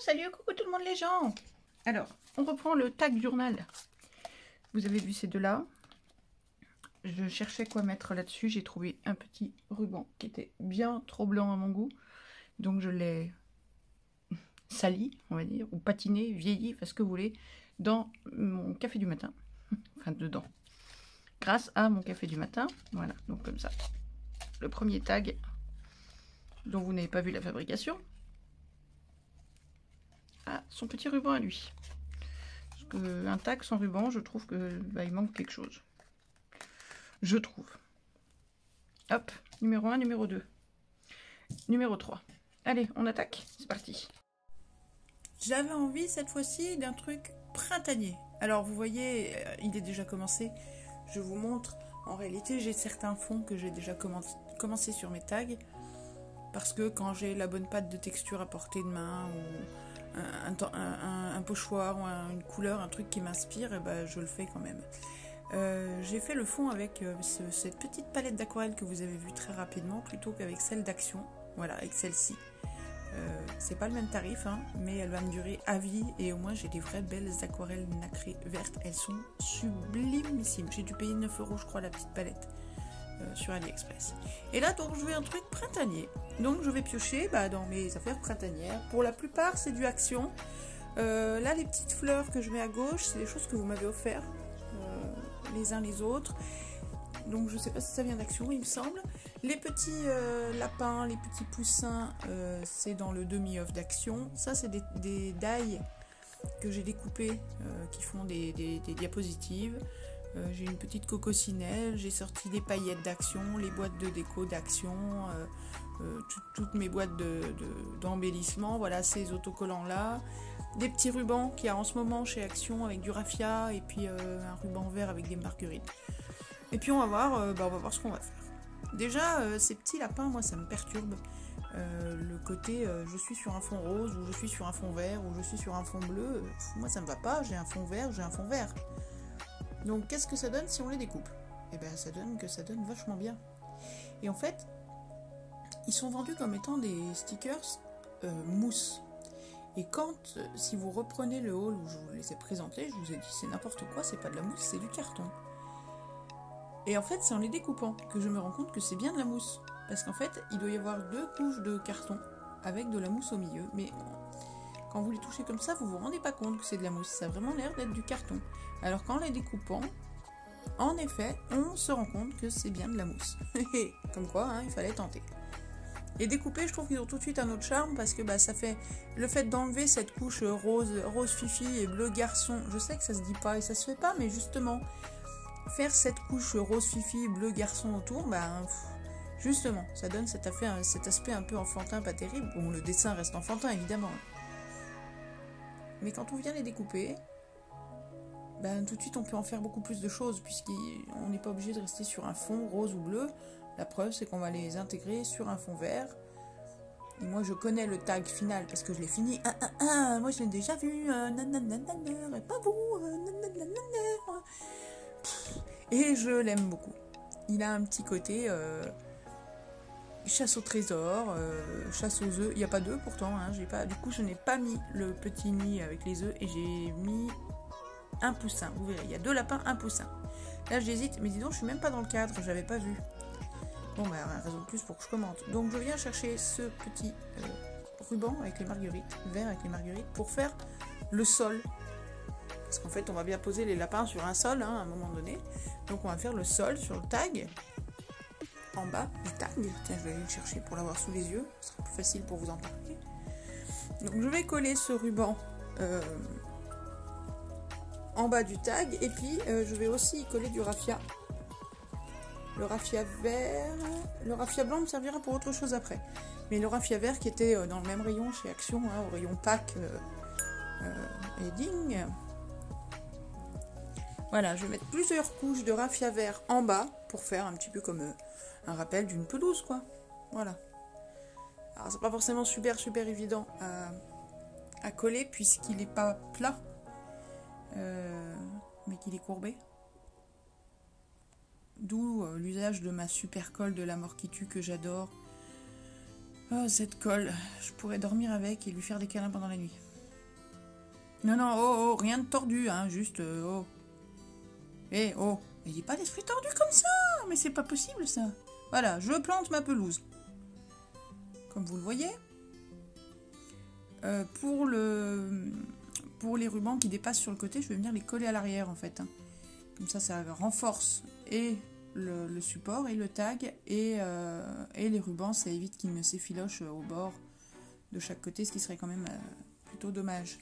salut, coucou tout le monde les gens. Alors, on reprend le tag journal. Vous avez vu ces deux-là. Je cherchais quoi mettre là-dessus. J'ai trouvé un petit ruban qui était bien trop blanc à mon goût. Donc je l'ai sali, on va dire, ou patiné, vieilli, enfin ce que vous voulez, dans mon café du matin. Enfin, dedans. Grâce à mon café du matin. Voilà, donc comme ça. Le premier tag dont vous n'avez pas vu la fabrication. Ah, son petit ruban à lui. Parce que un tag sans ruban, je trouve que il manque quelque chose. Je trouve. Hop, numéro 1, numéro 2. Numéro 3. Allez, on attaque. C'est parti. J'avais envie cette fois-ci d'un truc printanier. Alors vous voyez, il est déjà commencé. Je vous montre. En réalité, j'ai certains fonds que j'ai déjà commencé sur mes tags. Parce que quand j'ai la bonne pâte de texture à portée de main ou un pochoir ou une couleur, un truc qui m'inspire, et ben, je le fais quand même. J'ai fait le fond avec cette petite palette d'aquarelle que vous avez vue très rapidement plutôt qu'avec celle d'Action. Voilà, avec celle-ci. C'est pas le même tarif, hein, mais elle va me durer à vie et au moins j'ai des vraies belles aquarelles nacrées vertes. Elles sont sublimissimes. J'ai dû payer 9 € je crois la petite palette sur AliExpress. Et là donc je veux un truc printanier. Donc je vais piocher dans mes affaires printanières. Pour la plupart c'est du Action. Là les petites fleurs que je mets à gauche, c'est des choses que vous m'avez offert les uns les autres. Donc je sais pas si ça vient d'Action, il me semble. Les petits lapins, les petits poussins, c'est dans le demi-œuf d'Action. Ça c'est des die que j'ai découpés qui font des diapositives. J'ai une petite coccinelle, j'ai sorti des paillettes d'Action, les boîtes de déco d'Action, toutes mes boîtes d'embellissement, voilà ces autocollants là. Des petits rubans qu'il y a en ce moment chez Action avec du raffia et puis un ruban vert avec des marguerites. Et puis on va voir ce qu'on va faire. Déjà, ces petits lapins, moi ça me perturbe. Le côté je suis sur un fond rose, ou je suis sur un fond vert, ou je suis sur un fond bleu. Moi ça me va pas, j'ai un fond vert, j'ai un fond vert. Donc qu'est-ce que ça donne si on les découpe? Eh bien ça donne vachement bien. Et en fait, ils sont vendus comme étant des stickers mousse. Et quand, si vous reprenez le haul où je vous les ai présentés, je vous ai dit c'est n'importe quoi, c'est pas de la mousse, c'est du carton. Et en fait, c'est en les découpant que je me rends compte que c'est bien de la mousse. Parce qu'en fait, il doit y avoir 2 couches de carton avec de la mousse au milieu. Mais quand vous les touchez comme ça, vous vous rendez pas compte que c'est de la mousse. Ça a vraiment l'air d'être du carton. Alors qu'en les découpant, en effet, on se rend compte que c'est bien de la mousse. Comme quoi, hein, il fallait tenter. Et découpés, je trouve qu'ils ont tout de suite un autre charme parce que ça fait le fait d'enlever cette couche rose fifi et bleu garçon. Je sais que ça se dit pas et ça se fait pas, mais justement, faire cette couche rose fifi bleu garçon autour, justement, ça donne cet aspect un peu enfantin, pas terrible. Bon, le dessin reste enfantin évidemment. Mais quand on vient les découper, tout de suite on peut en faire beaucoup plus de choses puisqu'on n'est pas obligé de rester sur un fond rose ou bleu. La preuve, c'est qu'on va les intégrer sur un fond vert. Et moi, je connais le tag final parce que je l'ai fini. Moi, je l'ai déjà vu. Et pas vous. Et je l'aime beaucoup. Il a un petit côté chasse au trésor, chasse aux œufs. Il n'y a pas d'œufs pourtant. Du coup, je n'ai pas mis le petit nid avec les œufs et j'ai mis un poussin. Vous verrez, il y a 2 lapins, un poussin. Là, j'hésite. Mais dis donc, je suis même pas dans le cadre. Je n'avais pas vu. Bon, raison de plus pour que je commente. Donc, je viens chercher ce petit ruban avec les marguerites, vert avec les marguerites, pour faire le sol. Parce qu'en fait, on va bien poser les lapins sur un sol, à un moment donné. Donc, on va faire le sol sur le tag, en bas du tag. Tiens, je vais aller le chercher pour l'avoir sous les yeux. Ce sera plus facile pour vous en parler. Donc, je vais coller ce ruban en bas du tag. Et puis, je vais aussi y coller du raffia. Le raffia vert, le raffia blanc me servira pour autre chose après. Mais le raffia vert qui était dans le même rayon chez Action, au rayon pack et ding. Voilà, je vais mettre plusieurs couches de raffia vert en bas pour faire un petit peu comme un rappel d'une pelouse, quoi. Voilà. Alors c'est pas forcément super évident à coller puisqu'il n'est pas plat, mais qu'il est courbé. D'où l'usage de ma super colle de la mort qui tue que j'adore. Oh, cette colle, je pourrais dormir avec et lui faire des câlins pendant la nuit. Non, non, oh, oh, rien de tordu, hein, juste, oh. Eh, oh, il dit pas l'esprit tordu comme ça, mais c'est pas possible, ça. Voilà, je plante ma pelouse. Comme vous le voyez. Pour les rubans qui dépassent sur le côté, je vais venir les coller à l'arrière, en fait. Hein. Comme ça renforce et le support, et le tag, et les rubans, ça évite qu'ils ne s'effilochent au bord de chaque côté, ce qui serait quand même plutôt dommage.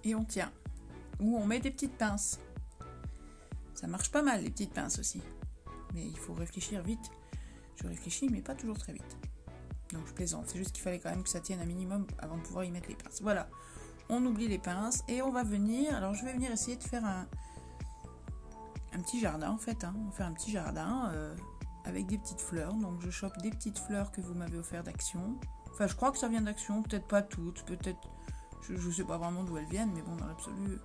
Et on tient. Ou on met des petites pinces. Ça marche pas mal, les petites pinces aussi. Mais il faut réfléchir vite. Je réfléchis, mais pas toujours très vite. Donc je plaisante. C'est juste qu'il fallait quand même que ça tienne un minimum avant de pouvoir y mettre les pinces. Voilà. On oublie les pinces et on va venir... Alors je vais venir essayer de faire un petit jardin en fait. Hein. On va faire un petit jardin avec des petites fleurs. Donc je chope des petites fleurs que vous m'avez offert d'Action. Enfin je crois que ça vient d'Action. Peut-être pas toutes. Peut-être... Je sais pas vraiment d'où elles viennent. Mais bon, dans l'absolu...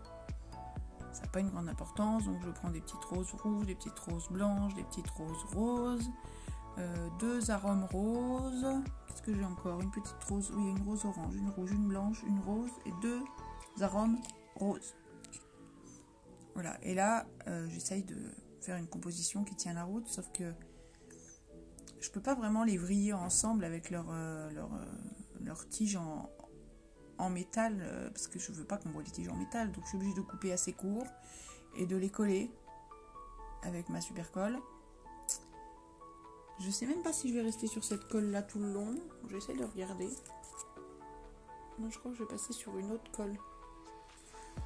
Ça n'a pas une grande importance, donc je prends des petites roses rouges, des petites roses blanches, des petites roses roses, 2 arômes roses. Qu'est-ce que j'ai encore? Une petite rose, oui, une rose orange, une rouge, une blanche, une rose et 2 arômes roses. Voilà, et là, j'essaye de faire une composition qui tient la route, sauf que je peux pas vraiment les vriller ensemble avec leur tige en métal, parce que je veux pas qu'on voit les tiges en métal, donc je suis obligée de couper assez court et de les coller avec ma super colle. Je sais même pas si je vais rester sur cette colle là tout le long. J'essaie de regarder. Non, je crois que je vais passer sur une autre colle.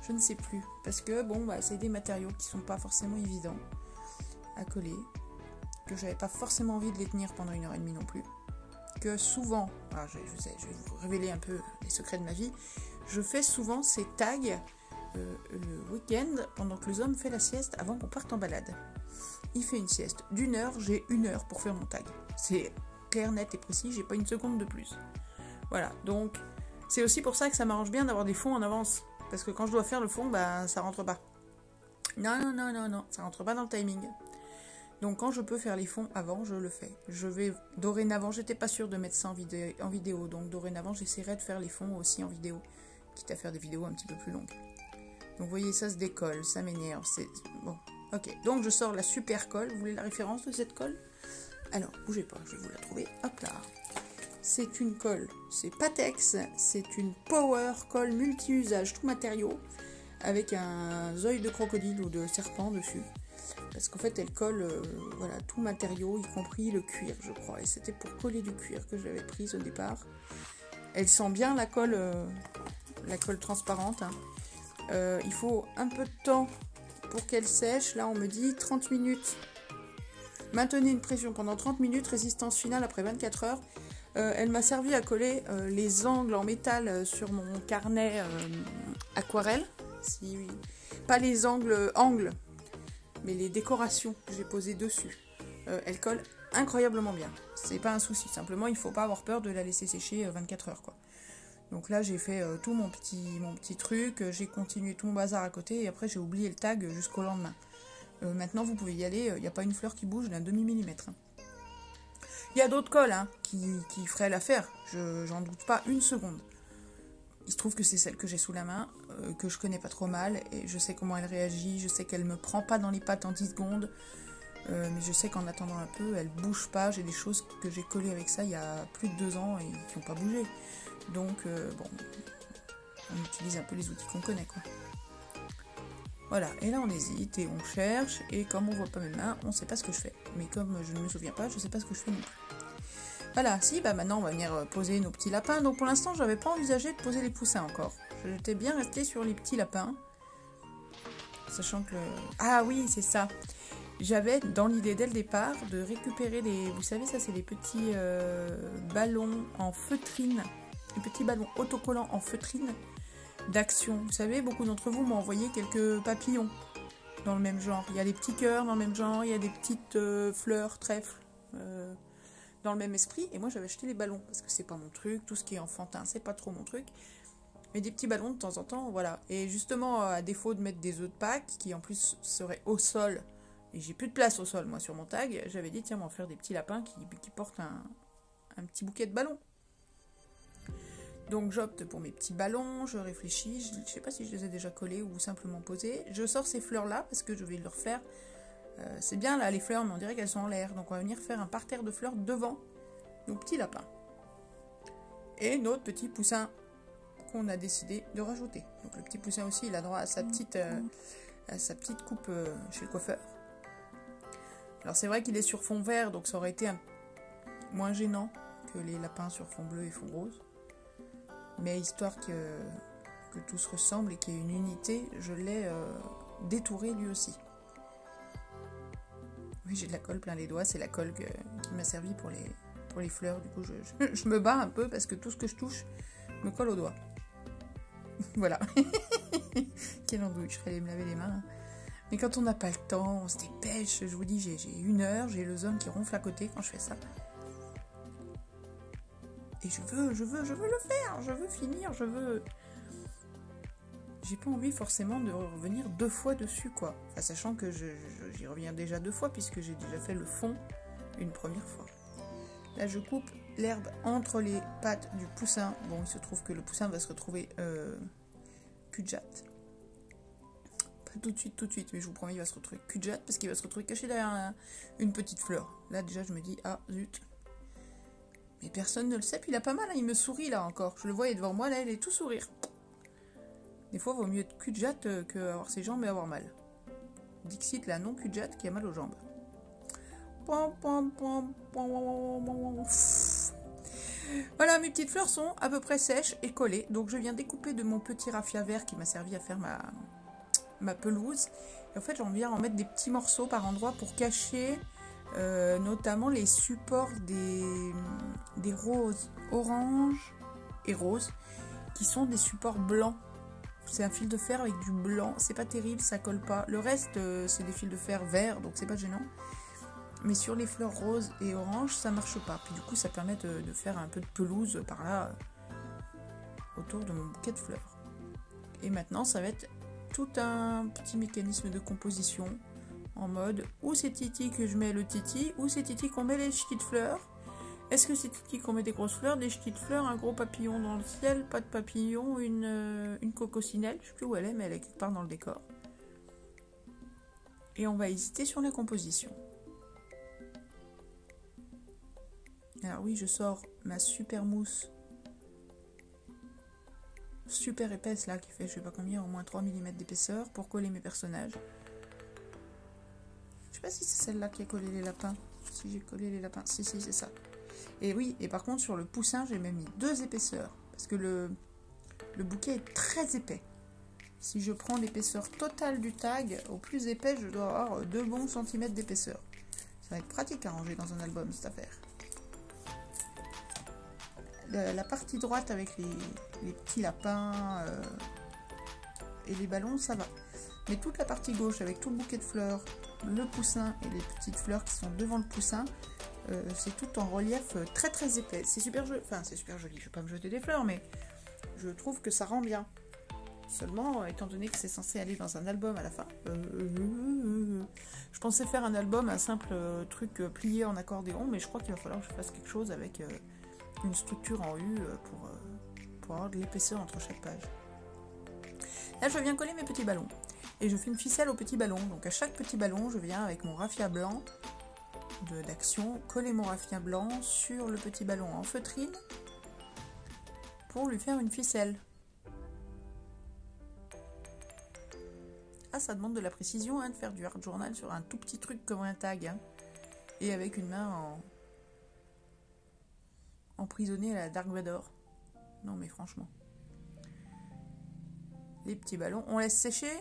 Je ne sais plus, parce que bon, bah, c'est des matériaux qui sont pas forcément évidents à coller, que j'avais pas forcément envie de les tenir pendant 1h30 non plus. Que souvent, alors je vais vous révéler un peu les secrets de ma vie, je fais souvent ces tags le week-end pendant que le homme fait la sieste avant qu'on parte en balade. Il fait une sieste d'1 heure, j'ai 1 heure pour faire mon tag. C'est clair, net et précis, j'ai pas une seconde de plus. Voilà, donc c'est aussi pour ça que ça m'arrange bien d'avoir des fonds en avance. Parce que quand je dois faire le fond, bah ça rentre pas. Non, ça rentre pas dans le timing. Donc quand je peux faire les fonds avant, je le fais. Je vais dorénavant, j'étais pas sûre de mettre ça en vidéo, donc dorénavant j'essaierai de faire les fonds aussi en vidéo, quitte à faire des vidéos un petit peu plus longues. Donc vous voyez, ça se décolle, ça m'énerve, c'est... Bon, ok. Donc je sors la super colle, vous voulez la référence de cette colle? Alors, bougez pas, je vais vous la trouver, hop là. C'est une colle, c'est Patex, c'est une Power Colle multi-usage, tout matériau, avec un œil de crocodile ou de serpent dessus. Parce qu'en fait, elle colle voilà, tout matériau, y compris le cuir, je crois. Et c'était pour coller du cuir que j'avais prise au départ. Elle sent bien la colle transparente. Hein. Il faut un peu de temps pour qu'elle sèche. Là, on me dit 30 minutes. Maintenez une pression pendant 30 minutes, résistance finale après 24 heures. Elle m'a servi à coller les angles en métal sur mon carnet aquarelle. Pas les angles, mais les décorations que j'ai posées dessus. Elle colle incroyablement bien. C'est pas un souci, simplement il faut pas avoir peur de la laisser sécher 24 heures quoi. Donc là j'ai fait tout mon petit truc, j'ai continué tout mon bazar à côté et après j'ai oublié le tag jusqu'au lendemain. Maintenant vous pouvez y aller, il n'y a pas une fleur qui bouge d'un demi-millimètre. Il y a d'autres colles hein, qui feraient l'affaire, j'en doute pas une seconde. Il se trouve que c'est celle que j'ai sous la main, que je connais pas trop mal, et je sais comment elle réagit, je sais qu'elle me prend pas dans les pattes en 10 secondes, mais je sais qu'en attendant un peu, elle bouge pas, j'ai des choses que j'ai collées avec ça il y a plus de 2 ans et qui n'ont pas bougé. Donc, bon, on utilise un peu les outils qu'on connaît, quoi. Voilà, et là on hésite, et on cherche, et comme on voit pas mes mains, on sait pas ce que je fais. Mais comme je ne me souviens pas, je sais pas ce que je fais non plus. Voilà, si, bah maintenant on va venir poser nos petits lapins. Donc pour l'instant, j'avais pas envisagé de poser les poussins encore. J'étais bien restée sur les petits lapins. Sachant que... Ah oui, c'est ça. J'avais dans l'idée dès le départ de récupérer les... Vous savez, ça c'est les petits ballons en feutrine. Les petits ballons autocollants en feutrine d'Action. Vous savez, beaucoup d'entre vous m'ont envoyé quelques papillons dans le même genre. Il y a des petits cœurs dans le même genre, il y a des petites fleurs, trèfles... dans le même esprit, et moi j'avais acheté les ballons parce que c'est pas mon truc, tout ce qui est enfantin c'est pas trop mon truc, mais des petits ballons de temps en temps, voilà. Et justement, à défaut de mettre des œufs de Pâques qui en plus seraient au sol Et j'ai plus de place au sol, moi, sur mon tag. J'avais dit, tiens, on va faire des petits lapins qui portent un petit bouquet de ballons. Donc j'opte pour mes petits ballons, je réfléchis, je ne sais pas si je les ai déjà collés ou simplement posés. Je sors ces fleurs-là parce que je vais leur faire... c'est bien là les fleurs, mais on dirait qu'elles sont en l'air. Donc on va venir faire un parterre de fleurs devant nos petits lapins. Et notre petit poussin qu'on a décidé de rajouter. Donc le petit poussin aussi, il a droit à sa petite coupe chez le coiffeur. Alors c'est vrai qu'il est sur fond vert, donc ça aurait été moins gênant que les lapins sur fond bleu et fond rose. Mais histoire que tout se ressemble et qu'il y ait une unité, je l'ai détouré lui aussi. Oui, j'ai de la colle plein les doigts, c'est la colle qui m'a servi pour les fleurs. Du coup, je me bats un peu parce que tout ce que je touche me colle aux doigts. Voilà. Quelle andouille, je serais allée me laver les mains. Mais quand on n'a pas le temps, on se dépêche. Je vous dis, j'ai 1 heure, j'ai le zone qui ronfle à côté quand je fais ça. Et je veux le faire, je veux finir, J'ai pas envie forcément de revenir 2 fois dessus, quoi. Enfin, sachant que j'y reviens déjà 2 fois, puisque j'ai déjà fait le fond une première fois. Là, je coupe l'herbe entre les pattes du poussin. Bon, il se trouve que le poussin va se retrouver cul-de-jatte. Pas tout de suite, mais je vous promets, il va se retrouver cul-de-jatte, parce qu'il va se retrouver caché derrière une petite fleur. Là, déjà, je me dis, ah, zut. Mais personne ne le sait, puis il a pas mal, hein, il me sourit là encore. Je le vois, il est devant moi, là, il est tout sourire. Des fois, il vaut mieux être cul-de-jatte que avoir ses jambes et avoir mal. Dixit, la non cul-de-jatte qui a mal aux jambes. Voilà, mes petites fleurs sont à peu près sèches et collées. Donc, je viens découper de mon petit raffia vert qui m'a servi à faire ma pelouse. Et en fait, j'en viens en mettre des petits morceaux par endroit pour cacher... notamment les supports des roses orange et rose qui sont des supports blancs. C'est un fil de fer avec du blanc, c'est pas terrible, ça colle pas. Le reste c'est des fils de fer verts, donc c'est pas gênant, mais sur les fleurs roses et orange ça marche pas. Puis du coup ça permet de faire un peu de pelouse par là autour de mon bouquet de fleurs. Et maintenant ça va être tout un petit mécanisme de composition en mode, où c'est Titi que je mets le Titi, où c'est Titi qu'on met les petites fleurs. Est-ce que c'est Titi qu'on met des grosses fleurs, des petites fleurs, un gros papillon dans le ciel, pas de papillon, une coccinelle, je sais plus où elle est, mais elle est quelque part dans le décor. Et on va hésiter sur la composition. Alors oui, je sors ma super mousse, super épaisse là, qui fait je sais pas combien, au moins 3 mm d'épaisseur, pour coller mes personnages. Je sais pas si c'est celle-là qui a collé les lapins. Si j'ai collé les lapins. Si, c'est ça. Et oui, et par contre, sur le poussin, j'ai même mis 2 épaisseurs. Parce que le bouquet est très épais. Si je prends l'épaisseur totale du tag, au plus épais, je dois avoir 2 bons centimètres d'épaisseur. Ça va être pratique à ranger dans un album, cette affaire. La partie droite avec les petits lapins et les ballons, ça va. Mais toute la partie gauche avec tout le bouquet de fleurs, le poussin et les petites fleurs qui sont devant le poussin, c'est tout en relief très très épais. C'est super joli, enfin c'est super joli, je vais pas me jeter des fleurs, mais je trouve que ça rend bien. Seulement, étant donné que c'est censé aller dans un album à la fin, je pensais faire un album, un simple truc plié en accordéon, mais je crois qu'il va falloir que je fasse quelque chose avec une structure en U pour avoir de l'épaisseur entre chaque page. Là, je viens coller mes petits ballons. Et je fais une ficelle aux petits ballons. Donc à chaque petit ballon, je viens avec mon raffia blanc d'action coller mon raffia blanc sur le petit ballon en feutrine pour lui faire une ficelle. Ah, ça demande de la précision hein, de faire du art journal sur un tout petit truc comme un tag. Hein, et avec une main emprisonnée à la Dark Vador. Non mais franchement. Les petits ballons, on laisse sécher.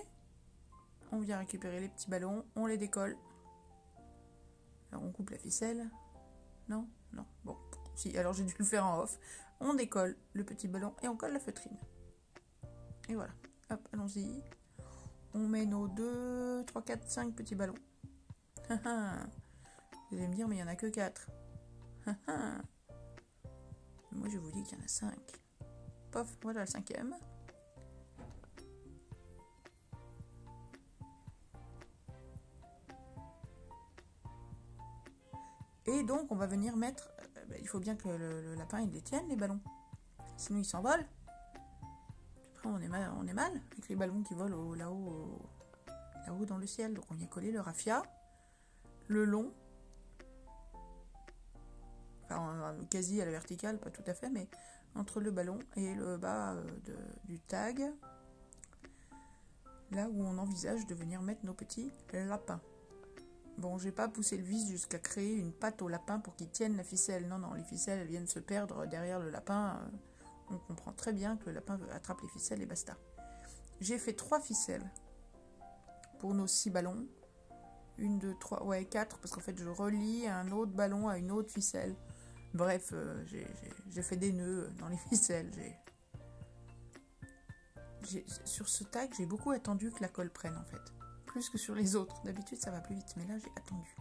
On vient récupérer les petits ballons, on les décolle. Alors on coupe la ficelle. Non, non. Bon, si, alors j'ai dû le faire en off. On décolle le petit ballon et on colle la feutrine. Et voilà. Hop, allons-y. On met nos 2, 3, 4, 5 petits ballons. Vous allez me dire, mais il n'y en a que 4. Moi, je vous dis qu'il y en a 5. Pof, voilà le 5e. Et donc, on va venir mettre... il faut bien que le lapin, il les tienne, les ballons. Sinon, il s'envole. Après, on est mal avec les ballons qui volent là-haut dans le ciel. Donc, on y a collé le raffia, le long, enfin, quasi à la verticale, pas tout à fait, mais entre le ballon et le bas du tag, là où on envisage de venir mettre nos petits lapins. Bon, j'ai pas poussé le vis jusqu'à créer une patte au lapin pour qu'il tienne la ficelle. Non, les ficelles, elles viennent se perdre derrière le lapin. On comprend très bien que le lapin attrape les ficelles et basta. J'ai fait 3 ficelles pour nos 6 ballons. 1, 2, 3, ouais 4, parce qu'en fait je relie un autre ballon à une autre ficelle. Bref, j'ai fait des nœuds dans les ficelles. Sur ce tag, j'ai beaucoup attendu que la colle prenne en fait. Plus que sur les autres. D'habitude ça va plus vite, mais là j'ai attendu.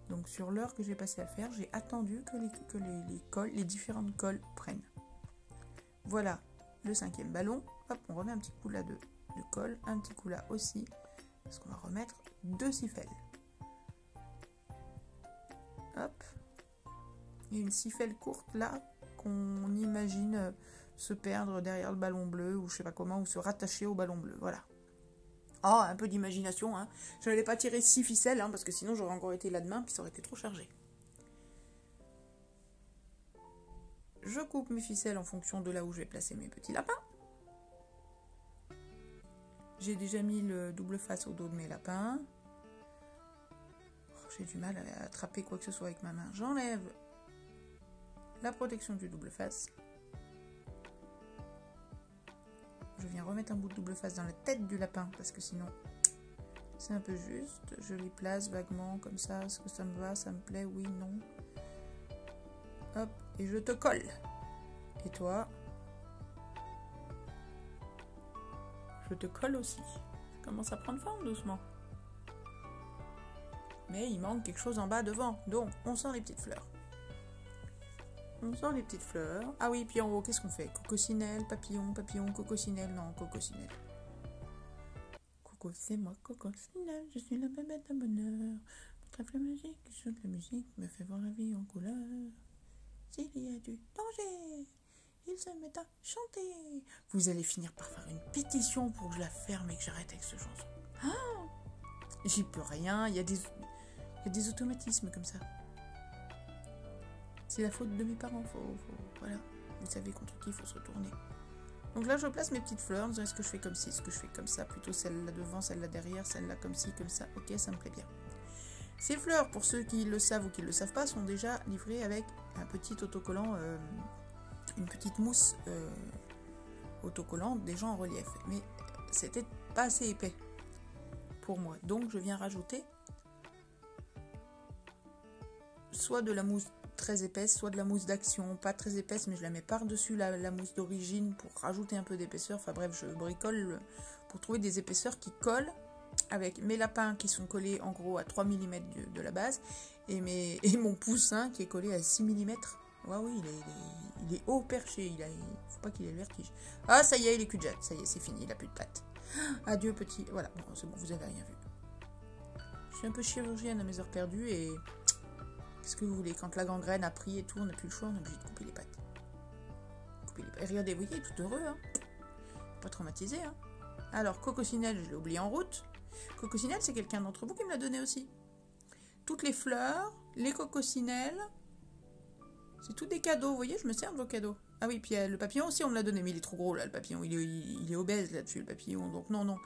Donc sur l'heure que j'ai passé à le faire, j'ai attendu que les différentes colles prennent. Voilà le 5e ballon. Hop, on remet un petit coup là de colle, un petit coup là aussi, parce qu'on va remettre 2 siffelles. Hop. Il y a une siffelle courte là qu'on imagine se perdre derrière le ballon bleu ou je sais pas comment, ou se rattacher au ballon bleu. Voilà. Ah, un peu d'imagination, hein. Je n'allais pas tirer 6 ficelles, hein, parce que sinon j'aurais encore été là demain, puis ça aurait été trop chargé. Je coupe mes ficelles en fonction de là où je vais placer mes petits lapins. J'ai déjà mis le double face au dos de mes lapins. Oh, j'ai du mal à attraper quoi que ce soit avec ma main. J'enlève la protection du double face. Je viens remettre un bout de double face dans la tête du lapin parce que sinon c'est un peu juste. Je les place vaguement comme ça. Est-ce que ça me va? Ça me plaît? Oui, non. Hop, et je te colle. Et toi, je te colle aussi. Ça commence à prendre forme doucement. Mais il manque quelque chose en bas devant. Donc, on sort les petites fleurs. On sort les petites fleurs. Ah oui, puis en haut, qu'est-ce qu'on fait? Coccinelle, papillon, coccinelle. Non, coccinelle. Coco, c'est moi, coccinelle. Je suis la bébête à bonheur. Mon trèfle magique, qui chante la musique, me fait voir la vie en couleur. S'il y a du danger, il se met à chanter. Vous allez finir par faire une pétition pour que je la ferme et que j'arrête avec ce chanson. Ah, j'y peux rien. Il y a des automatismes comme ça. C'est la faute de mes parents, voilà. Vous savez contre qui il faut se retourner. Donc là, je place mes petites fleurs. Est-ce que je fais comme ci, est-ce que je fais comme ça? Plutôt celle-là devant, celle-là derrière, celle-là comme ci, comme ça. Ok, ça me plaît bien. Ces fleurs, pour ceux qui le savent ou qui ne le savent pas, sont déjà livrées avec un petit autocollant, une petite mousse autocollante déjà en relief. Mais c'était pas assez épais pour moi. Donc, je viens rajouter soit de la mousse très épaisse, soit de la mousse d'action, pas très épaisse, mais je la mets par-dessus la mousse d'origine pour rajouter un peu d'épaisseur. Enfin bref, je bricole pour trouver des épaisseurs qui collent avec mes lapins qui sont collés en gros à 3 mm de la base et mon poussin qui est collé à 6 mm. Ouais, oui, il est haut perché, faut pas qu'il ait le vertige. Ah, ça y est, il est cul de jatte, ça y est, c'est fini, il a plus de pattes. Adieu petit, voilà, bon, c'est bon, vous avez rien vu. Je suis un peu chirurgienne à mes heures perdues et... Qu'est-ce que vous voulez? Quand la gangrène a pris et tout, on n'a plus le choix, on est obligé de couper les pattes. Et regardez, vous voyez, il est tout heureux, hein. Pas traumatisé, hein. Alors, Coccinelle, je l'ai oublié en route. Coccinelle, c'est quelqu'un d'entre vous qui me l'a donné aussi. Toutes les fleurs, les coccinelles, c'est tout des cadeaux, vous voyez, je me sers de vos cadeaux. Ah oui, puis le papillon aussi, on me l'a donné, mais il est trop gros, là, le papillon. Il est obèse, là-dessus, le papillon. Donc, non.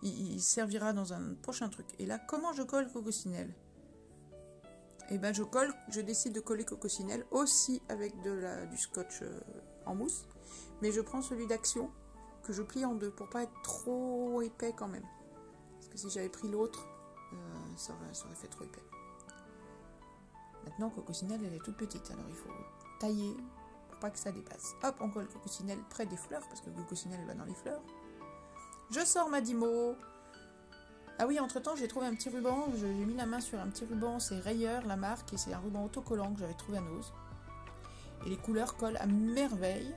Il servira dans un prochain truc. Et là, comment je colle Coccinelle? Et ben je décide de coller Coccinelle aussi avec du scotch en mousse, mais je prends celui d'action que je plie en deux pour pas être trop épais quand même. Parce que si j'avais pris l'autre, ça aurait fait trop épais. Maintenant Coccinelle elle est toute petite, alors il faut tailler pour pas que ça dépasse. Hop, on colle Coccinelle près des fleurs, parce que Coccinelle va dans les fleurs. Je sors ma Dimo. Ah oui, entre-temps, j'ai trouvé un petit ruban, j'ai mis la main sur un petit ruban, c'est Rayer, la marque, et c'est un ruban autocollant que j'avais trouvé à Nose. Et les couleurs collent à merveille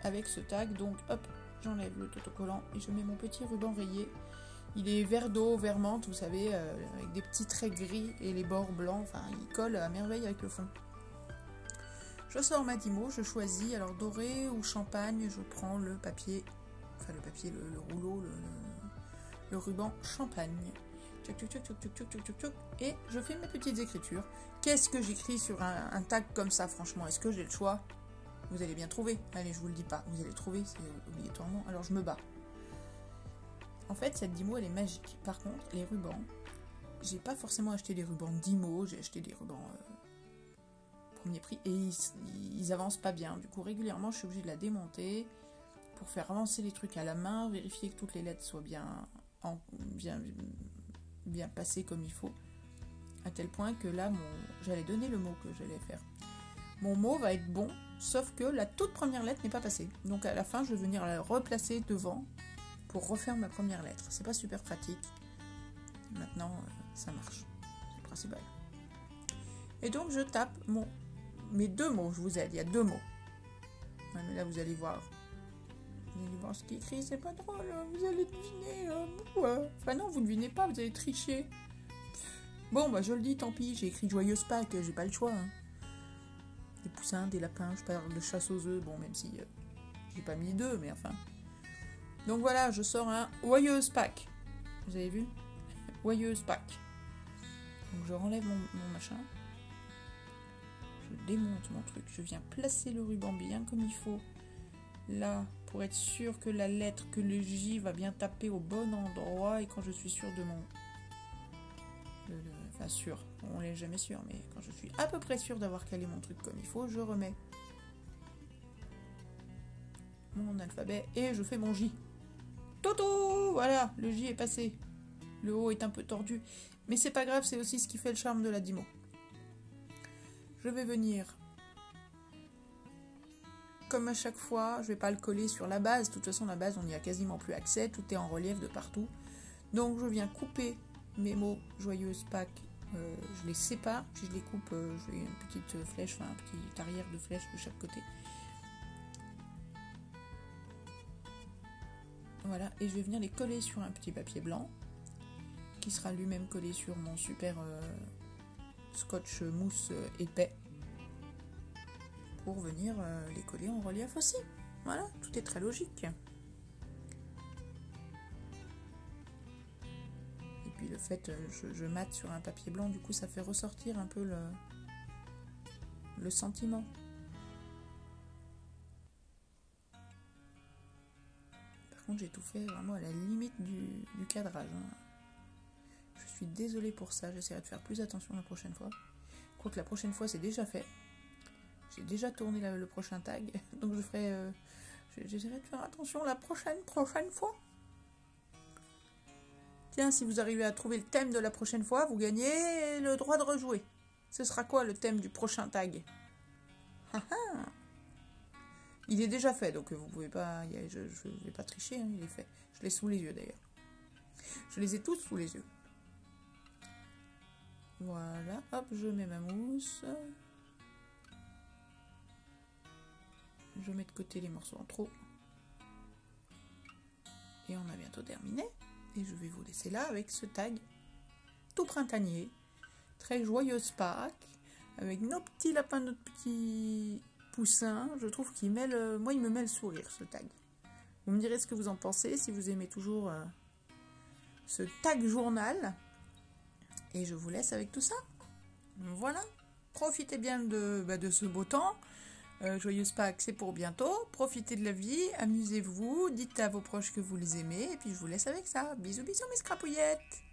avec ce tag, donc hop, j'enlève le autocollant et je mets mon petit ruban rayé. Il est vert d'eau, vert menthe, vous savez, avec des petits traits gris et les bords blancs. Enfin, il colle à merveille avec le fond. Je sors ma Dymo, je choisis, alors doré ou champagne, je prends le papier, enfin le papier, le rouleau, le ruban champagne. Tchoc, tchoc, tchoc, tchoc, tchoc, tchoc, tchoc, et je fais mes petites écritures. Qu'est-ce que j'écris sur un tag comme ça, franchement? Est-ce que j'ai le choix? Vous allez bien trouver. Allez, je vous le dis pas. Vous allez trouver, c'est obligatoirement. Alors, je me bats. En fait, cette Dymo, elle est magique. Par contre, les rubans, j'ai pas forcément acheté des rubans Dymo, j'ai acheté des rubans premier prix, et ils avancent pas bien. Du coup, régulièrement, je suis obligée de la démonter pour faire avancer les trucs à la main, vérifier que toutes les lettres soient bien passées comme il faut. À tel point que là, j'allais donner le mot que j'allais faire. Mon mot va être bon, sauf que la toute première lettre n'est pas passée. Donc à la fin, je vais venir la replacer devant pour refaire ma première lettre. C'est pas super pratique. Maintenant, ça marche. C'est le principal. Et donc, je tape mes deux mots. Je vous aide, il y a deux mots. Ouais, mais là, vous allez voir. Vous allez voir ce qui est écrit. C'est pas drôle. Vous allez deviner. Enfin non, vous ne devinez pas. Vous allez tricher. Bon, bah je le dis, tant pis. J'ai écrit Joyeuse Pâques. J'ai pas le choix. Hein. Des poussins, des lapins. Je parle de chasse aux œufs. Bon, même si j'ai pas mis d'œufs, mais enfin... Donc voilà, je sors un Joyeuse Pâques. Vous avez vu? Joyeuse Pâques. Donc je renlève mon machin. Je démonte mon truc. Je viens placer le ruban bien comme il faut. Là, pour être sûr que la lettre, que le J va bien taper au bon endroit. Et quand je suis sûre de mon... Enfin sûr, on n'est jamais sûr. Mais quand je suis à peu près sûre d'avoir calé mon truc comme il faut, je remets mon alphabet et je fais mon J. Toto! Voilà, le J est passé. Le O est un peu tordu. Mais c'est pas grave, c'est aussi ce qui fait le charme de la Dymo. Je vais venir, comme à chaque fois, je vais pas le coller sur la base. De toute façon, la base, on n'y a quasiment plus accès. Tout est en relief de partout. Donc, je viens couper mes mots Joyeuse Pâques. Je les sépare, puis je les coupe. Je fais une petite flèche, enfin, un petit arrière de flèche de chaque côté. Voilà, et je vais venir les coller sur un petit papier blanc qui sera lui-même collé sur mon super scotch mousse épais pour venir les coller en relief aussi. Voilà, tout est très logique. Et puis le fait, je mate sur un papier blanc, du coup ça fait ressortir un peu le sentiment. J'ai tout fait vraiment à la limite du cadrage. Hein. Je suis désolée pour ça, j'essaierai de faire plus attention la prochaine fois. Quoique la prochaine fois c'est déjà fait. J'ai déjà tourné le prochain tag, donc j'essaierai de faire attention la prochaine fois. Tiens, si vous arrivez à trouver le thème de la prochaine fois, vous gagnez le droit de rejouer. Ce sera quoi le thème du prochain tag? Il est déjà fait, donc vous pouvez pas... Je ne vais pas tricher, hein, il est fait. Je l'ai sous les yeux, d'ailleurs. Je les ai tous sous les yeux. Voilà, hop, je mets ma mousse. Je mets de côté les morceaux en trop. Et on a bientôt terminé. Et je vais vous laisser là avec ce tag tout printanier. Très joyeuse Pâques. Avec nos petits lapins, notre petit... poussin, je trouve qu'il met moi il me met le sourire ce tag. Vous me direz ce que vous en pensez, si vous aimez toujours ce tag journal. Et je vous laisse avec tout ça. Voilà, profitez bien de ce beau temps. Joyeuse Pâques, c'est pour bientôt. Profitez de la vie, amusez-vous, dites à vos proches que vous les aimez. Et puis je vous laisse avec ça. Bisous bisous mes scrapouillettes.